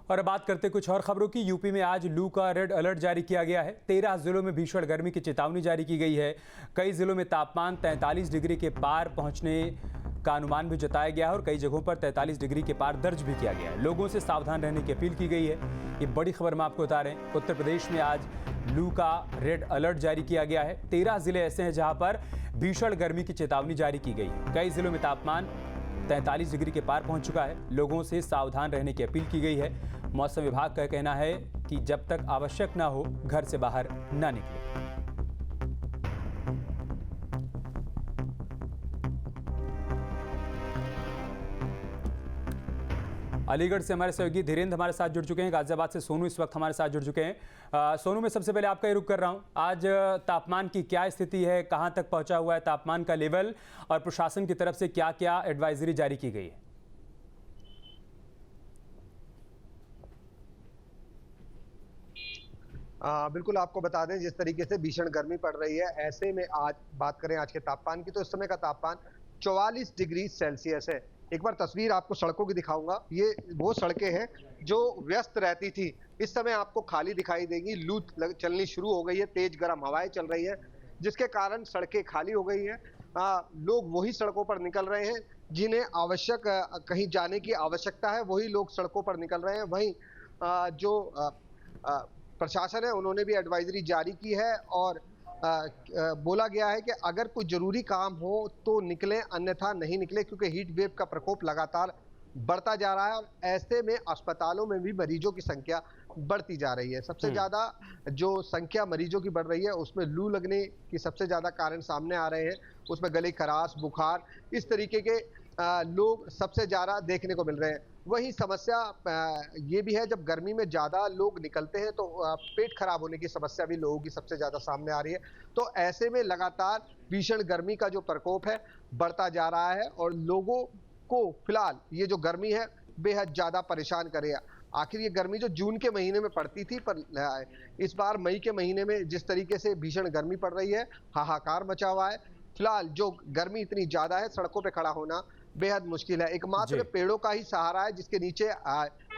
और अब बात करते कुछ और खबरों की। यूपी में आज लू का रेड अलर्ट जारी किया गया है। 13 जिलों में भीषण गर्मी की चेतावनी जारी की गई है। कई जिलों में तापमान 43 डिग्री के पार पहुंचने का अनुमान भी जताया गया है और कई जगहों पर 43 डिग्री के पार दर्ज भी किया गया है। लोगों से सावधान रहने की अपील की गई है। ये बड़ी खबर हम आपको बता रहे हैं। उत्तर प्रदेश में आज लू का रेड अलर्ट जारी किया गया है। 13 जिले ऐसे हैं जहां पर भीषण गर्मी की चेतावनी जारी की गई है। कई जिलों में तापमान 43 डिग्री के पार पहुंच चुका है। लोगों से सावधान रहने की अपील की गई है। मौसम विभाग का कहना है कि जब तक आवश्यक न हो घर से बाहर न निकलें। अलीगढ़ से हमारे सहयोगी धीरेन्द्र हमारे साथ जुड़ चुके हैं। गाजियाबाद से सोनू इस वक्त हमारे साथ जुड़ चुके हैं। सोनू, मैं सबसे पहले आपका ही रुख कर रहा हूं। आज तापमान की क्या स्थिति है, कहां तक पहुंचा हुआ है तापमान का लेवल, और प्रशासन की तरफ से क्या क्या एडवाइजरी जारी की गई है? बिल्कुल, आपको बता दें जिस तरीके से भीषण गर्मी पड़ रही है, ऐसे में आज बात करें आज के तापमान की, तो इस समय का तापमान 44 डिग्री सेल्सियस है। एक बार तस्वीर आपको सड़कों की दिखाऊंगा। ये वो सड़कें हैं जो व्यस्त रहती थी, इस समय आपको खाली दिखाई देंगी। लू चलनी शुरू हो गई है, तेज गर्म हवाएं चल रही है, जिसके कारण सड़कें खाली हो गई हैं। लोग वही सड़कों पर निकल रहे हैं जिन्हें आवश्यक कहीं जाने की आवश्यकता है, वही लोग सड़कों पर निकल रहे हैं। वहीं जो प्रशासन है उन्होंने भी एडवाइजरी जारी की है और बोला गया है कि अगर कोई जरूरी काम हो तो निकलें, अन्यथा नहीं निकले, क्योंकि हीट वेव का प्रकोप लगातार बढ़ता जा रहा है और ऐसे में अस्पतालों में भी मरीजों की संख्या बढ़ती जा रही है। सबसे ज्यादा जो संख्या मरीजों की बढ़ रही है उसमें लू लगने की सबसे ज्यादा कारण सामने आ रहे हैं। उसमें गले खराश, बुखार, इस तरीके के लोग सबसे ज्यादा देखने को मिल रहे हैं। वही समस्या ये भी है, जब गर्मी में ज्यादा लोग निकलते हैं तो पेट खराब होने की समस्या भी लोगों की सबसे ज्यादा सामने आ रही है। तो ऐसे में लगातार भीषण गर्मी का जो प्रकोप है बढ़ता जा रहा है और लोगों को फिलहाल ये जो गर्मी है बेहद ज्यादा परेशान करे। आखिर ये गर्मी जो जून के महीने में पड़ती थी, पर इस बार मई के महीने में जिस तरीके से भीषण गर्मी पड़ रही है, हाहाकार मचा हुआ है। फिलहाल जो गर्मी इतनी ज्यादा है, सड़कों पे खड़ा होना बेहद मुश्किल है। एकमात्र पेड़ों का ही सहारा है जिसके नीचे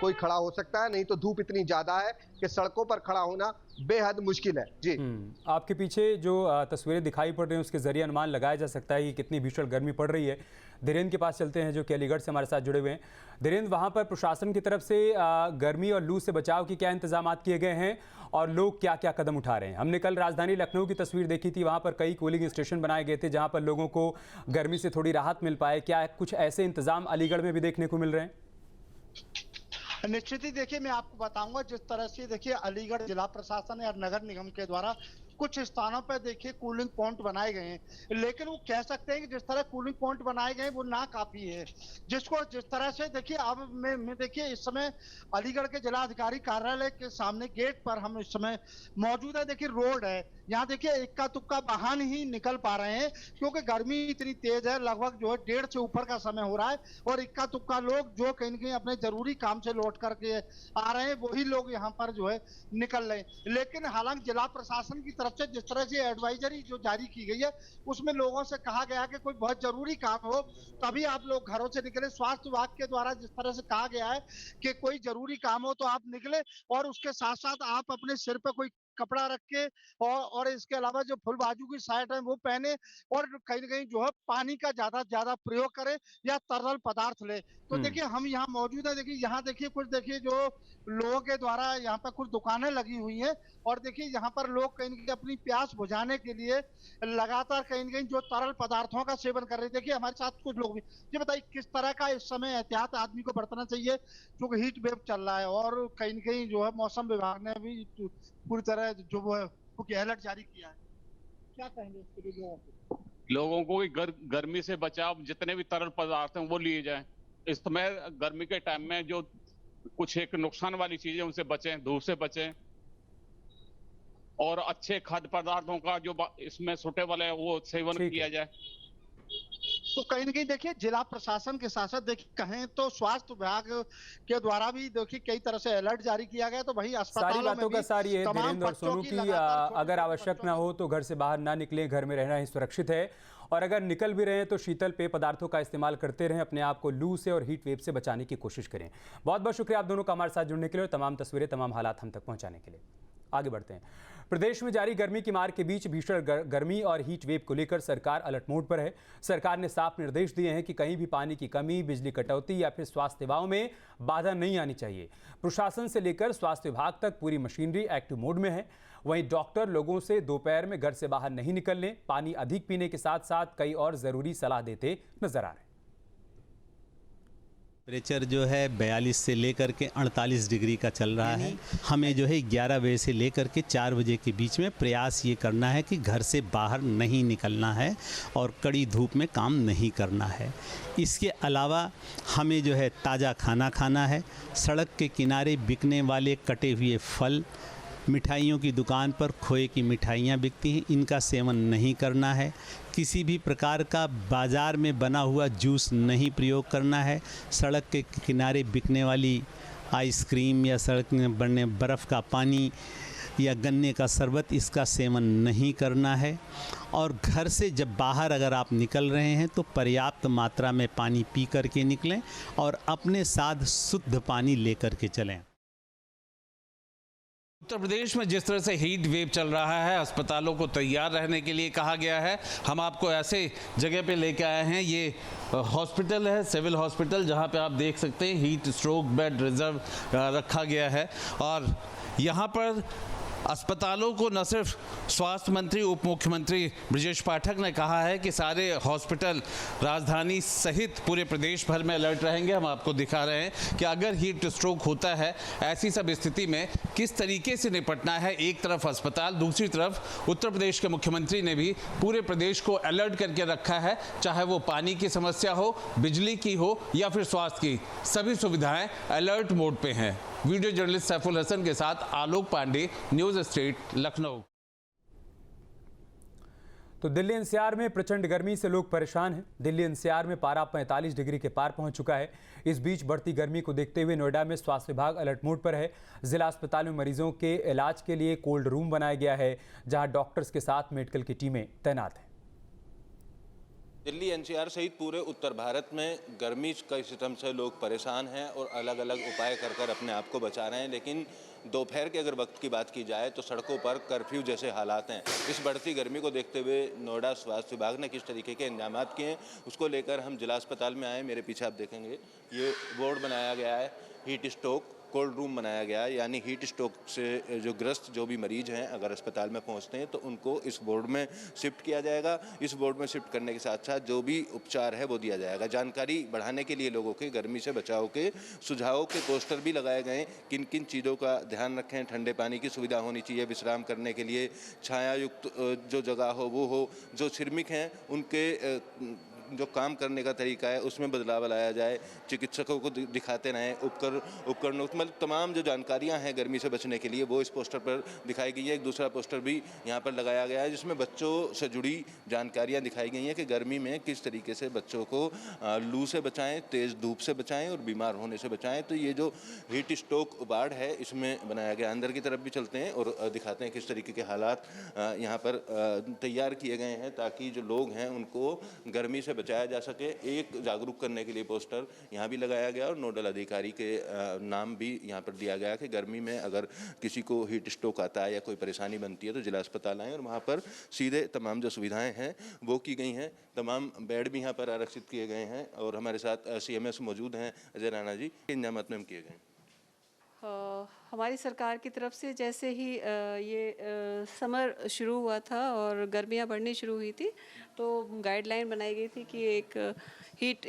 कोई खड़ा हो सकता है, नहीं तो धूप इतनी ज्यादा है कि सड़कों पर खड़ा होना बेहद मुश्किल है। जी, आपके पीछे जो तस्वीरें दिखाई पड़ रही हैं उसके जरिए अनुमान लगाया जा सकता है कि कितनी भीषण गर्मी पड़ रही है। धीरेन्द्र के पास चलते हैं जो कि अलीगढ़ से हमारे साथ जुड़े हुए हैं। धीरेन्द्र, वहाँ पर प्रशासन की तरफ से गर्मी और लू से बचाव के क्या इंतजाम किए गए हैं और लोग क्या क्या कदम उठा रहे हैं? हमने कल राजधानी लखनऊ की तस्वीर देखी थी, वहाँ पर कई कूलिंग स्टेशन बनाए गए थे जहाँ पर लोगों को गर्मी से थोड़ी राहत मिल पाए। क्या कुछ ऐसे इंतजाम अलीगढ़ में भी देखने को मिल रहे हैं? निश्चित ही देखिए, मैं आपको बताऊंगा जिस तरह से देखिए अलीगढ़ जिला प्रशासन और नगर निगम के द्वारा कुछ स्थानों पर देखिए कूलिंग पॉइंट बनाए गए हैं, लेकिन वो कह सकते हैं कि जिस तरह कूलिंग पॉइंट बनाए गए वो ना काफी है। जिसको जिस तरह से देखिए अब मैं देखिए इस समय अलीगढ़ के जिला अधिकारी कार्यालय के सामने गेट पर हम इस समय मौजूद है। देखिए रोड है, यहाँ देखिए इक्का तुक्का वाहन ही निकल पा रहे हैं क्योंकि गर्मी इतनी तेज है। लगभग जो है 1:30 से ऊपर का समय हो रहा है और इक्का तुक्का लोग जो कहीं न कहीं अपने जरूरी काम से लौट करके आ रहे हैं वही लोग यहाँ पर जो है निकल रहे हैं। लेकिन हालांकि जिला प्रशासन की तरफ से जिस तरह से एडवाइजरी जो जारी की गई है उसमें लोगों से कहा गया कि कोई बहुत जरूरी काम हो तभी आप लोग घरों से निकले। स्वास्थ्य विभाग के द्वारा जिस तरह से कहा गया है कि कोई जरूरी काम हो तो आप निकले और उसके साथ साथ आप अपने सिर पे कोई कपड़ा रख के और इसके अलावा जो फुल बाजू की शर्ट है वो पहने और कहीं न कहीं जो है पानी का ज्यादा प्रयोग करें या तरल पदार्थ ले। तो देखिए हम यहाँ मौजूद है। देखिए यहाँ देखिए कुछ देखिए जो लोगों के द्वारा यहाँ पर कुछ दुकानें लगी हुई हैं और देखिए यहाँ पर लोग कहीं न कहीं अपनी प्यास बुझाने के लिए लगातार कहीं न कहीं जो तरल पदार्थों का सेवन कर रहे हैं। देखिए हमारे साथ कुछ लोग भी, ये बताइए किस तरह का इस समय एहतियात आदमी को बरतना चाहिए क्योंकि हीट वेव चल रहा है और कहीं न कहीं जो है मौसम विभाग ने भी पूरी तरह जो वो अलर्ट जारी किया है। क्या कहेंगे इसके लिए लोगों को गर्मी से बचाव जितने भी तरल पदार्थ हैं वो लिए जाएं। इस समय गर्मी के टाइम में जो कुछ एक नुकसान वाली चीजें उनसे बचें, धूप से बचें और अच्छे खाद्य पदार्थों का जो इसमें सुटेबल है वो सेवन किया जाए। तो कहीं न कहीं देखिए जिला प्रशासन के साथ साथ देखिए कहें तो स्वास्थ्य विभाग के द्वारा भी देखिए कई तरह से अलर्ट जारी किया गया। तो वही अस्पतालों में बातों का सारी है धीरेन्द्र और सोनू की अगर आवश्यक ना हो तो घर से बाहर ना निकलें, घर में रहना ही सुरक्षित है। और अगर निकल भी रहे हैं तो शीतल पेय पदार्थों का इस्तेमाल करते रहें, अपने आप को लू से और हीट वेव से बचाने की कोशिश करें। बहुत बहुत शुक्रिया आप दोनों का हमारे साथ जुड़ने के लिए और तमाम तस्वीरें, तमाम हालात हम तक पहुंचाने के लिए। आगे बढ़ते हैं। प्रदेश में जारी गर्मी की मार के बीच भीषण गर्मी और हीट वेव को लेकर सरकार अलर्ट मोड पर है। सरकार ने साफ निर्देश दिए हैं कि कहीं भी पानी की कमी, बिजली कटौती या फिर स्वास्थ्य सेवाओं में बाधा नहीं आनी चाहिए। प्रशासन से लेकर स्वास्थ्य विभाग तक पूरी मशीनरी एक्टिव मोड में है। वहीं डॉक्टर लोगों से दोपहर में घर से बाहर नहीं निकलने, पानी अधिक पीने के साथ साथ कई और जरूरी सलाह देते नजर आ रहे हैं। टेम्परेचर जो है 42 से लेकर के 48 डिग्री का चल रहा है। हमें जो है 11 बजे से लेकर के 4 बजे के बीच में प्रयास ये करना है कि घर से बाहर नहीं निकलना है और कड़ी धूप में काम नहीं करना है। इसके अलावा हमें जो है ताज़ा खाना खाना है। सड़क के किनारे बिकने वाले कटे हुए फल, मिठाइयों की दुकान पर खोए की मिठाइयाँ बिकती हैं, इनका सेवन नहीं करना है। किसी भी प्रकार का बाज़ार में बना हुआ जूस नहीं प्रयोग करना है। सड़क के किनारे बिकने वाली आइसक्रीम या सड़क में बनने बर्फ़ का पानी या गन्ने का शरबत, इसका सेवन नहीं करना है। और घर से जब बाहर अगर आप निकल रहे हैं तो पर्याप्त मात्रा में पानी पी कर के निकलें और अपने साथ शुद्ध पानी लेकर के चलें। उत्तर प्रदेश में जिस तरह से हीट वेव चल रहा है, अस्पतालों को तैयार रहने के लिए कहा गया है। हम आपको ऐसे जगह पे लेके आए हैं। ये हॉस्पिटल है, सिविल हॉस्पिटल, जहां पे आप देख सकते हैं हीट स्ट्रोक बेड रिजर्व रखा गया है। और यहाँ पर अस्पतालों को न सिर्फ स्वास्थ्य मंत्री, उप मुख्यमंत्री ब्रजेश पाठक ने कहा है कि सारे हॉस्पिटल राजधानी सहित पूरे प्रदेश भर में अलर्ट रहेंगे। हम आपको दिखा रहे हैं कि अगर हीट स्ट्रोक होता है, ऐसी सब स्थिति में किस तरीके से निपटना है। एक तरफ अस्पताल, दूसरी तरफ उत्तर प्रदेश के मुख्यमंत्री ने भी पूरे प्रदेश को अलर्ट करके रखा है। चाहे वो पानी की समस्या हो, बिजली की हो या फिर स्वास्थ्य की, सभी सुविधाएं अलर्ट मोड पे हैं। वीडियो जर्नलिस्ट सैफुल हसन के साथ आलोक पांडे, न्यूज स्ट्रीट, लखनऊ। तो दिल्ली एनसीआर में प्रचंड गर्मी से लोग परेशान हैं। दिल्ली एनसीआर में पारा 45 डिग्री के पार पहुंच चुका है। इस बीच बढ़ती गर्मी को देखते हुए नोएडा में स्वास्थ्य विभाग अलर्ट मोड पर है। जिला अस्पताल में मरीजों के इलाज के लिए कोल्ड रूम बनाया गया है, जहां डॉक्टर्स के साथ मेडिकल की टीमें तैनात हैं। दिल्ली एनसीआर सहित पूरे उत्तर भारत में गर्मी के सितम से लोग परेशान हैं और अलग अलग उपाय कर कर अपने आप को बचा रहे हैं। लेकिन दोपहर के अगर वक्त की बात की जाए तो सड़कों पर कर्फ्यू जैसे हालात हैं। इस बढ़ती गर्मी को देखते हुए नोएडा स्वास्थ्य विभाग ने किस तरीके के इंतजाम किए हैं, उसको लेकर हम जिला अस्पताल में आए। मेरे पीछे आप देखेंगे ये बोर्ड बनाया गया है, हीट स्ट्रोक कोल्ड रूम बनाया गया है। यानी हीट स्ट्रोक से जो ग्रस्त जो भी मरीज हैं अगर अस्पताल में पहुंचते हैं तो उनको इस बोर्ड में शिफ्ट किया जाएगा। इस बोर्ड में शिफ्ट करने के साथ साथ जो भी उपचार है वो दिया जाएगा। जानकारी बढ़ाने के लिए लोगों के गर्मी से बचाव के सुझावों के पोस्टर भी लगाए गए। किन किन चीज़ों का ध्यान रखें, ठंडे पानी की सुविधा होनी चाहिए, विश्राम करने के लिए छाया युक्त जो जगह हो वो हो, जो श्रमिक हैं उनके जो काम करने का तरीका है उसमें बदलाव लाया जाए, चिकित्सकों को दिखाते रहें, उपकरणों मतलब तमाम जो जानकारियां हैं गर्मी से बचने के लिए वो इस पोस्टर पर दिखाई गई है। एक दूसरा पोस्टर भी यहाँ पर लगाया गया है जिसमें बच्चों से जुड़ी जानकारियां दिखाई गई हैं कि गर्मी में किस तरीके से बच्चों को लू से बचाएं, तेज़ धूप से बचाएं और बीमार होने से बचाएं। तो ये जो हीट स्ट्रोक वार्ड है इसमें बनाया गया। अंदर की तरफ भी चलते हैं और दिखाते हैं किस तरीके के हालात यहाँ पर तैयार किए गए हैं ताकि जो लोग हैं उनको गर्मी से बचाया जा सके। एक जागरूक करने के लिए पोस्टर यहाँ भी लगाया गया और नोडल अधिकारी के नाम भी यहाँ पर दिया गया कि गर्मी में अगर किसी को हीट स्ट्रोक आता है या कोई परेशानी बनती है तो जिला अस्पताल आएँ और वहाँ पर सीधे तमाम जो सुविधाएं हैं वो की गई हैं। तमाम बेड भी यहाँ पर आरक्षित किए गए हैं और हमारे साथ CMS मौजूद हैं अजय राणा जी। इंतजाम में किए गए हमारी सरकार की तरफ से जैसे ही ये समर शुरू हुआ था और गर्मियाँ बढ़नी शुरू हुई थी तो गाइडलाइन बनाई गई थी कि एक हीट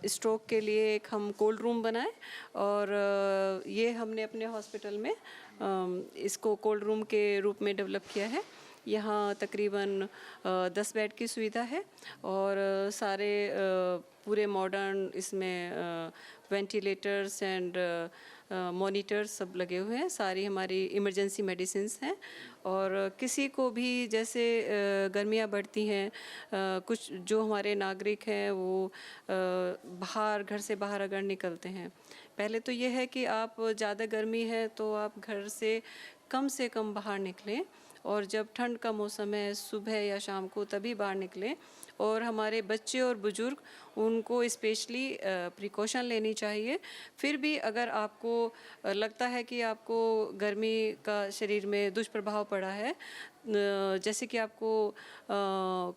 स्ट्रोक के लिए एक हम कोल्ड रूम बनाएं और ये हमने अपने हॉस्पिटल में इसको कोल्ड रूम के रूप में डेवलप किया है। यहाँ तकरीबन 10 बेड की सुविधा है और सारे पूरे मॉडर्न इसमें वेंटिलेटर्स एंड मॉनिटर्स सब लगे हुए हैं। सारी हमारी इमरजेंसी मेडिसिन्स हैं और किसी को भी जैसे गर्मियाँ बढ़ती हैं, कुछ जो हमारे नागरिक हैं वो बाहर घर से बाहर अगर निकलते हैं, पहले तो ये है कि आप ज़्यादा गर्मी है तो आप घर से कम बाहर निकलें और जब ठंड का मौसम है सुबह या शाम को तभी बाहर निकलें। और हमारे बच्चे और बुज़ुर्ग उनको स्पेशली प्रिकॉशन लेनी चाहिए। फिर भी अगर आपको लगता है कि आपको गर्मी का शरीर में दुष्प्रभाव पड़ा है, जैसे कि आपको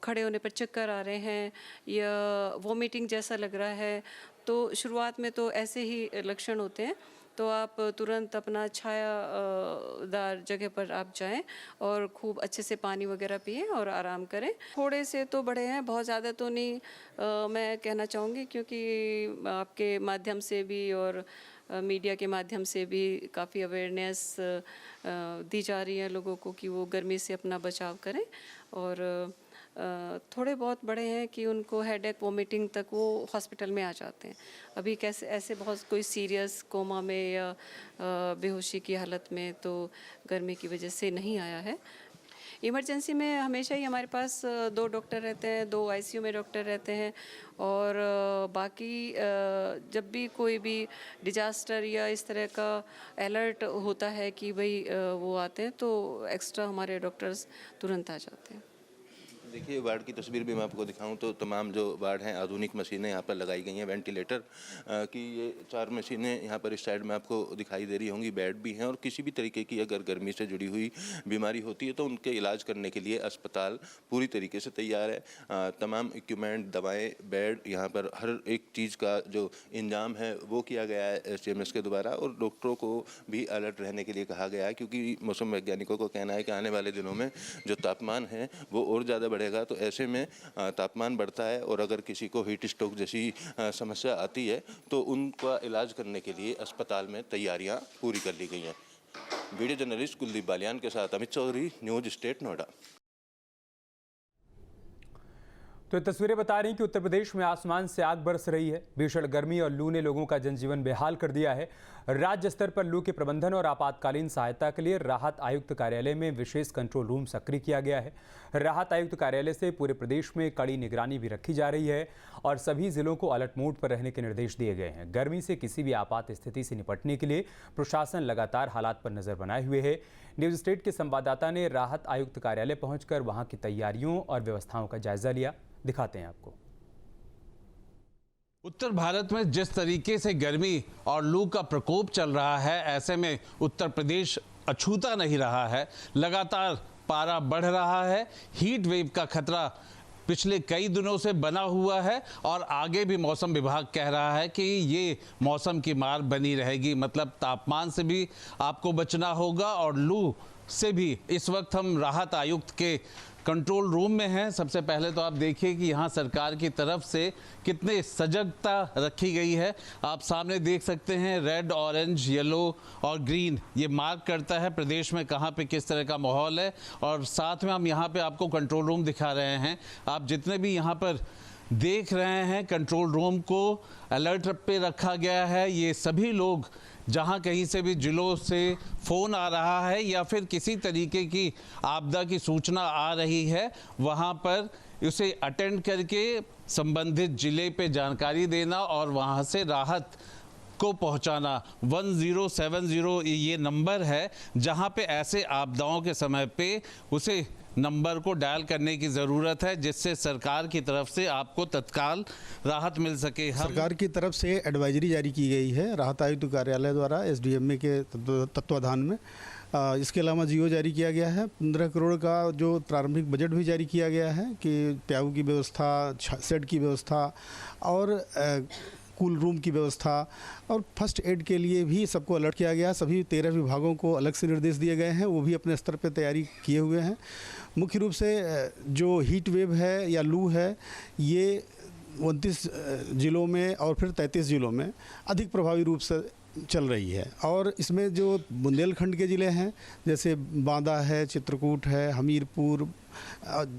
खड़े होने पर चक्कर आ रहे हैं या वॉमिटिंग जैसा लग रहा है, तो शुरुआत में तो ऐसे ही लक्षण होते हैं, तो आप तुरंत अपना छायादार जगह पर आप जाएं और खूब अच्छे से पानी वगैरह पिएं और आराम करें। थोड़े से तो बड़े हैं, बहुत ज़्यादा तो नहीं मैं कहना चाहूँगी, क्योंकि आपके माध्यम से भी और मीडिया के माध्यम से भी काफ़ी अवेयरनेस दी जा रही है लोगों को कि वो गर्मी से अपना बचाव करें। और थोड़े बहुत बड़े हैं कि उनको हेडेक वोमिटिंग तक वो हॉस्पिटल में आ जाते हैं। अभी कैसे ऐसे बहुत कोई सीरियस कोमा में या बेहोशी की हालत में तो गर्मी की वजह से नहीं आया है। इमरजेंसी में हमेशा ही हमारे पास 2 डॉक्टर रहते हैं, 2 आईसीयू में डॉक्टर रहते हैं। और बाकी जब भी कोई भी डिजास्टर या इस तरह का अलर्ट होता है कि भाई वो आते हैं, तो एक्स्ट्रा हमारे डॉक्टर्स तुरंत आ जाते हैं। देखिए वार्ड की तस्वीर भी मैं आपको दिखाऊं तो तमाम जो वार्ड हैं आधुनिक मशीनें यहाँ पर लगाई गई हैं, वेंटिलेटर की ये 4 मशीनें यहाँ पर इस साइड में आपको दिखाई दे रही होंगी। बेड भी हैं और किसी भी तरीके की अगर गर्मी से जुड़ी हुई बीमारी होती है तो उनके इलाज करने के लिए अस्पताल पूरी तरीके से तैयार है। तमाम इक्विपमेंट, दवाएँ, बेड, यहाँ पर हर एक चीज़ का जो इंतजाम है वो किया गया है SDMS के द्वारा। और डॉक्टरों को भी अलर्ट रहने के लिए कहा गया है, क्योंकि मौसम वैज्ञानिकों का कहना है कि आने वाले दिनों में जो तापमान है वो और ज़्यादा बढ़ेगा। तो ऐसे में तापमान बढ़ता है और अगर किसी को हीट स्ट्रोक जैसी समस्या आती है तो उनका इलाज करने के लिए अस्पताल में तैयारियां पूरी कर ली गई हैं। वीडियो जर्नलिस्ट कुलदीप बालियान के साथ अमित चौधरी, न्यूज स्टेट, नोएडा। तो ये तस्वीरें बता रही कि उत्तर प्रदेश में आसमान से आग बरस रही है। भीषण गर्मी और लू ने लोगों का जनजीवन बेहाल कर दिया है। राज्य स्तर पर लू के प्रबंधन और आपातकालीन सहायता के लिए राहत आयुक्त कार्यालय में विशेष कंट्रोल रूम सक्रिय किया गया है। राहत आयुक्त कार्यालय से पूरे प्रदेश में कड़ी निगरानी भी रखी जा रही है और सभी जिलों को अलर्ट मोड पर रहने के निर्देश दिए गए हैं। गर्मी से किसी भी आपात स्थिति से निपटने के लिए प्रशासन लगातार हालात पर नजर बनाए हुए है। न्यूज स्टेट के संवाददाता ने राहत आयुक्त कार्यालय पहुंचकर वहां की तैयारियों और व्यवस्थाओं का जायजा लिया। दिखाते हैं आपको। उत्तर भारत में जिस तरीके से गर्मी और लू का प्रकोप चल रहा है, ऐसे में उत्तर प्रदेश अछूता नहीं रहा है। लगातार पारा बढ़ रहा है। हीट वेव का खतरा पिछले कई दिनों से बना हुआ है और आगे भी मौसम विभाग कह रहा है कि ये मौसम की मार बनी रहेगी। मतलब तापमान से भी आपको बचना होगा और लू से भी। इस वक्त हम राहत आयुक्त के कंट्रोल रूम में हैं। सबसे पहले तो आप देखिए कि यहाँ सरकार की तरफ से कितने सजगता रखी गई है। आप सामने देख सकते हैं रेड, ऑरेंज, येलो और ग्रीन, ये मार्क करता है प्रदेश में कहाँ पे किस तरह का माहौल है। और साथ में हम यहाँ पे आपको कंट्रोल रूम दिखा रहे हैं। आप जितने भी यहाँ पर देख रहे हैं कंट्रोल रूम को अलर्ट पे रखा गया है। ये सभी लोग जहां कहीं से भी जिलों से फ़ोन आ रहा है या फिर किसी तरीके की आपदा की सूचना आ रही है, वहां पर उसे अटेंड करके संबंधित जिले पे जानकारी देना और वहां से राहत को पहुंचाना। 1070 ये नंबर है जहां पे ऐसे आपदाओं के समय पे उसे नंबर को डायल करने की ज़रूरत है, जिससे सरकार की तरफ से आपको तत्काल राहत मिल सके। सरकार की तरफ से एडवाइजरी जारी की गई है राहत आयुक्त कार्यालय द्वारा SDMA के तत्वाधान में। इसके अलावा जियो जारी किया गया है। 15 करोड़ का जो प्रारंभिक बजट भी जारी किया गया है कि प्याऊ की व्यवस्था, शेड की व्यवस्था और कूल रूम की व्यवस्था और फर्स्ट एड के लिए भी सबको अलर्ट किया गया। सभी 13 विभागों को अलग से निर्देश दिए गए हैं, वो भी अपने स्तर पर तैयारी किए हुए हैं। मुख्य रूप से जो हीट वेव है या लू है, ये 29 ज़िलों में और फिर 33 ज़िलों में अधिक प्रभावी रूप से चल रही है। और इसमें जो बुंदेलखंड के ज़िले हैं जैसे बांदा है, चित्रकूट है, हमीरपुर,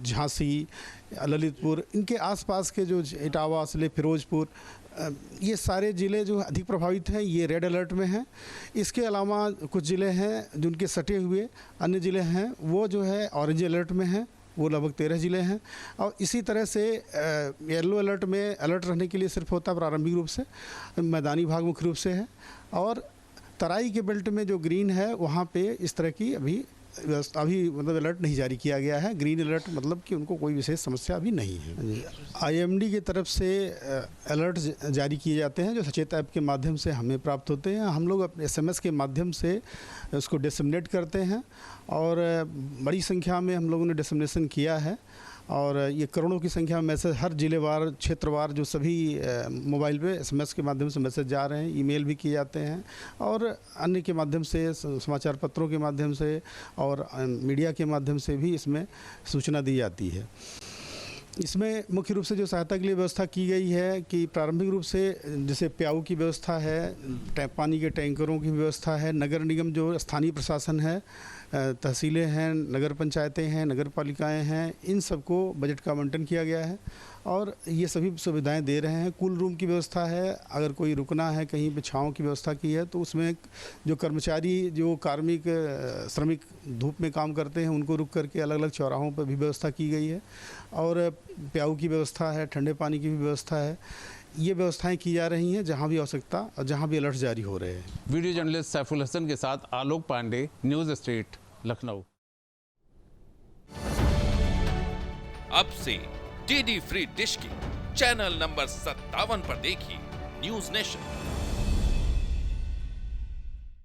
झांसी, ललितपुर, इनके आसपास के जो इटावा, असले, फिरोजपुर, ये सारे ज़िले जो अधिक प्रभावित हैं ये रेड अलर्ट में हैं। इसके अलावा कुछ ज़िले हैं जिनके सटे हुए अन्य ज़िले हैं वो जो है ऑरेंज अलर्ट में हैं, वो लगभग 13 ज़िले हैं। और इसी तरह से येलो अलर्ट में अलर्ट रहने के लिए सिर्फ होता प्रारंभिक रूप से मैदानी भाग मुख्य रूप से है और तराई के बेल्ट में जो ग्रीन है वहाँ पे इस तरह की अभी अभी मतलब अलर्ट नहीं जारी किया गया है। ग्रीन अलर्ट मतलब कि उनको कोई विशेष समस्या अभी नहीं है। IMD की तरफ से अलर्ट जारी किए जाते हैं जो सचेत ऐप के माध्यम से हमें प्राप्त होते हैं। हम लोग अपने SMS के माध्यम से उसको डिसमिनेट करते हैं और बड़ी संख्या में हम लोगों ने डिसमिनेशन किया है और ये करोड़ों की संख्या में मैसेज हर जिलेवार क्षेत्रवार जो सभी मोबाइल पे SMS के माध्यम से मैसेज जा रहे हैं, ईमेल भी किए जाते हैं और अन्य के माध्यम से समाचार पत्रों के माध्यम से और मीडिया के माध्यम से भी इसमें सूचना दी जाती है। इसमें मुख्य रूप से जो सहायता के लिए व्यवस्था की गई है कि प्रारंभिक रूप से जैसे प्याऊ की व्यवस्था है, पानी के टैंकरों की व्यवस्था है, नगर निगम जो स्थानीय प्रशासन है, तहसीलें हैं, नगर पंचायतें हैं, नगर पालिकाएँ हैं, इन सबको बजट का आवंटन किया गया है और ये सभी सुविधाएं दे रहे हैं। कूल रूम की व्यवस्था है, अगर कोई रुकना है कहीं पे छाँव की व्यवस्था की है तो उसमें जो कर्मचारी जो कार्मिक श्रमिक धूप में काम करते हैं उनको रुक करके अलग अलग चौराहों पर भी व्यवस्था की गई है और प्याऊ की व्यवस्था है, ठंडे पानी की भी व्यवस्था है। ये व्यवस्थाएं की जा रही हैं जहां भी आवश्यकता और जहां भी अलर्ट जारी हो रहे हैं। वीडियो जर्नलिस्ट सैफुल हसन के साथ आलोक पांडे, न्यूज़ स्ट्रीट, लखनऊ। अब से DD फ्री डिश की चैनल नंबर 57 पर देखिए न्यूज़ नेशन।